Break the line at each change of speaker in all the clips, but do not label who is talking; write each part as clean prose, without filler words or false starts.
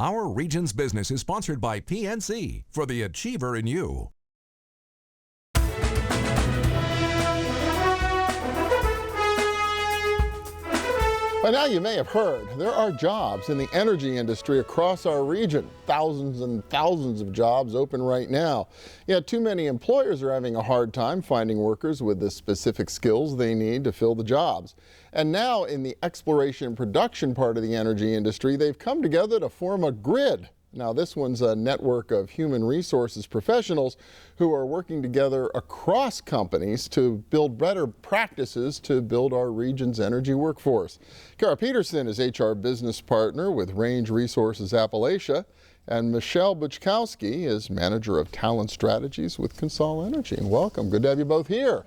Our region's business is sponsored by PNC for the Achiever in You.
By now you may have heard, there are jobs in the energy industry across our region. Thousands and thousands of jobs open right now. Yet too many employers are having a hard time finding workers with the specific skills they need to fill the jobs. And now in the exploration and production part of the energy industry, they've come together to form a grid. Now this one's a network of human resources professionals who are working together across companies to build better practices to build our region's energy workforce. Kara Peterson is HR business partner with Range Resources Appalachia, and Michelle Buczkowski is manager of talent strategies with CONSOL Energy. And welcome, good to have you both here.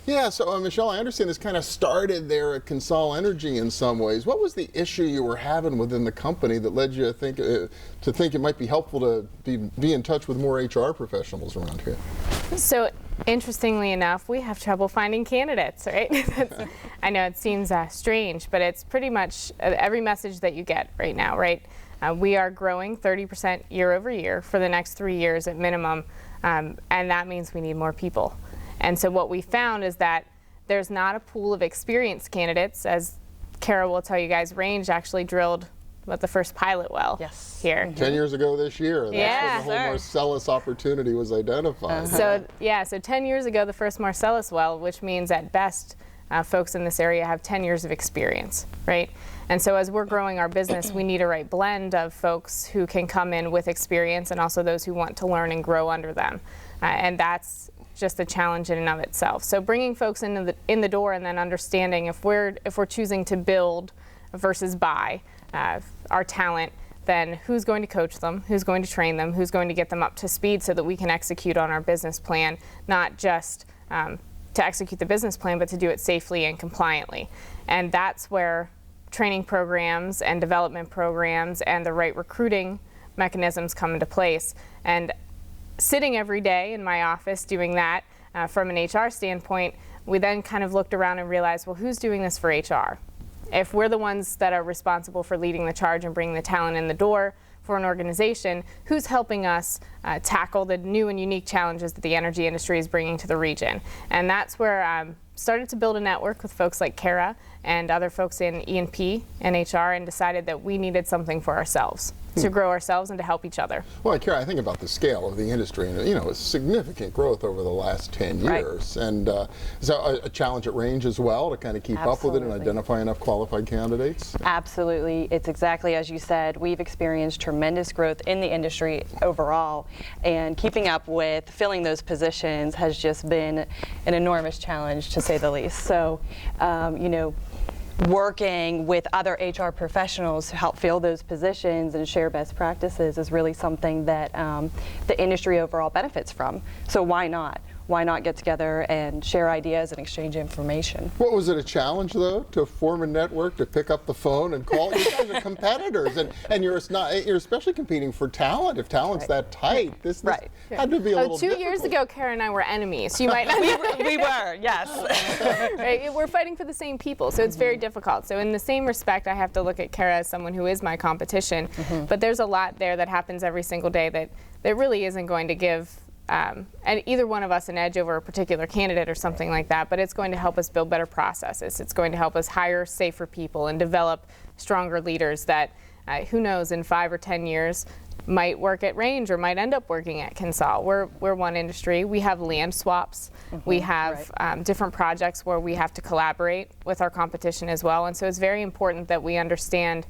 Yeah, so Michelle, I understand this kind of started there at CONSOL Energy in some ways. What was the issue you were having within the company that led you to think it might be helpful to be in touch with more HR professionals around here?
So interestingly enough, we have trouble finding candidates, right? I know it seems strange, but it's pretty much every message that you get right now, right? We are growing 30% year over year for the next 3 years at minimum, and that means we need more people. And so what we found is that there's not a pool of experienced candidates. As Kara will tell you guys, Range actually drilled the first pilot well here.
10 years ago this year. That's when the whole Marcellus opportunity was identified.
So 10 years ago, the first Marcellus well, which means at best folks in this area have 10 years of experience, right? And so as we're growing our business, we need a right blend of folks who can come in with experience and also those who want to learn and grow under them. And that's just a challenge in and of itself. So bringing folks in the door and then understanding if we're choosing to build versus buy our talent, then who's going to coach them, who's going to train them, who's going to get them up to speed so that we can execute on our business plan, not just to execute the business plan, but to do it safely and compliantly. And that's where training programs and development programs and the right recruiting mechanisms come into place. And sitting every day in my office doing that from an HR standpoint, we then kind of looked around and realized, well, who's doing this for HR? If we're the ones that are responsible for leading the charge and bringing the talent in the door for an organization, who's helping us tackle the new and unique challenges that the energy industry is bringing to the region? And that's where I started to build a network with folks like Kara and other folks in E&P and HR, and decided that we needed something for ourselves, to grow ourselves and to help each other.
Well, Kara, I think about the scale of the industry, and it's significant growth over the last 10 years. Right. And is that a challenge at Range as well, to kind of keep up with it and identify enough qualified candidates?
Absolutely. It's exactly as you said. We've experienced tremendous growth in the industry overall, and keeping up with filling those positions has just been an enormous challenge, to say the least. So, working with other HR professionals to help fill those positions and share best practices is really something that the industry overall benefits from. So why not? Why not get together and share ideas and exchange information?
What was it a challenge, though, to form a network, to pick up the phone and call? You guys are competitors, and you're especially competing for talent. If talent's that tight, this had to be a little
2 years ago, Kara and I were enemies. You might not.
we were, yes.
Right? We're fighting for the same people, so it's very difficult. So in the same respect, I have to look at Kara as someone who is my competition. But there's a lot there that happens every single day that really isn't going to give and either one of us an edge over a particular candidate or something like that, but it's going to help us build better processes. It's going to help us hire safer people and develop stronger leaders that, who knows, in 5 or 10 years might work at Range or might end up working at CONSOL. We're one industry. We have land swaps. We have different projects where we have to collaborate with our competition as well. And so it's very important that we understand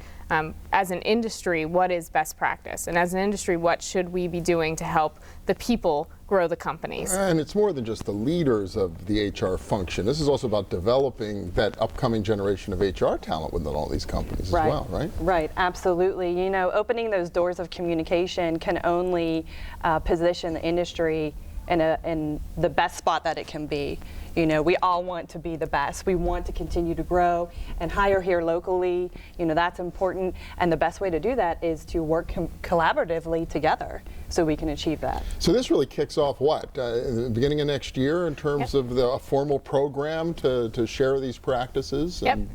as an industry what is best practice, and as an industry what should we be doing to help the people grow the companies.
And it's more than just the leaders of the HR function. This is also about developing that upcoming generation of HR talent within all these companies as well, right?
Right, absolutely. Opening those doors of communication can only position the industry in the best spot that it can be. You know, we all want to be the best. We want to continue to grow and hire here locally. You know, that's important. And the best way to do that is to work collaboratively together so we can achieve that.
So this really kicks off what? In the beginning of next year in terms of a formal program to share these practices?
Yep.
And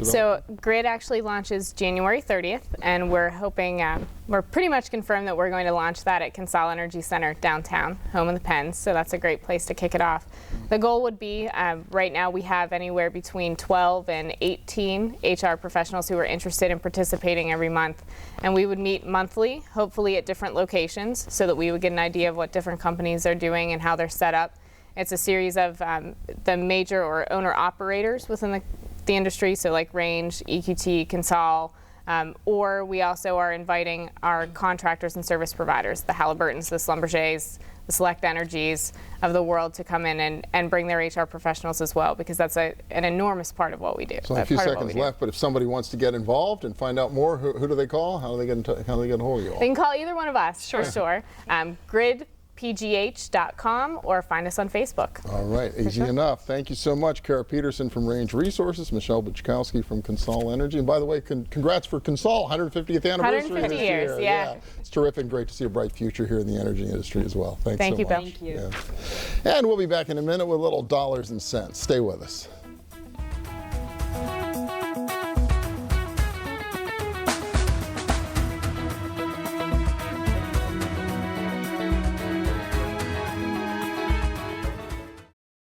So GRID actually launches January 30th, and we're hoping, we're pretty much confirmed that we're going to launch that at CONSOL Energy Center downtown, home of the Pens, so that's a great place to kick it off. The goal would be, right now we have anywhere between 12 and 18 HR professionals who are interested in participating every month, and we would meet monthly, hopefully at different locations, so that we would get an idea of what different companies are doing and how they're set up. It's a series of the major or owner operators within the industry, so like Range, EQT, CONSOL, or we also are inviting our contractors and service providers, the Halliburtons, the Schlumbergers, the Select Energies of the world to come in and bring their HR professionals as well, because that's an enormous part of what we do.
So a few seconds left, but if somebody wants to get involved and find out more, who do they call? How do they get a hold of you all?
They can call either one of us, for sure. GRIDPGH.com or find us on Facebook.
All right, easy enough. Thank you so much, Kara Peterson from Range Resources, Michelle Buczkowski from CONSOL Energy. And by the way, congrats for CONSOL, 150th anniversary
150
this
years,
year.
yeah.
It's terrific. Great to see a bright future here in the energy industry as well. Thanks
Thank
so
you,
much.
Bill.
Thank you.
Yeah. And we'll be back in a minute with little dollars and cents. Stay with us.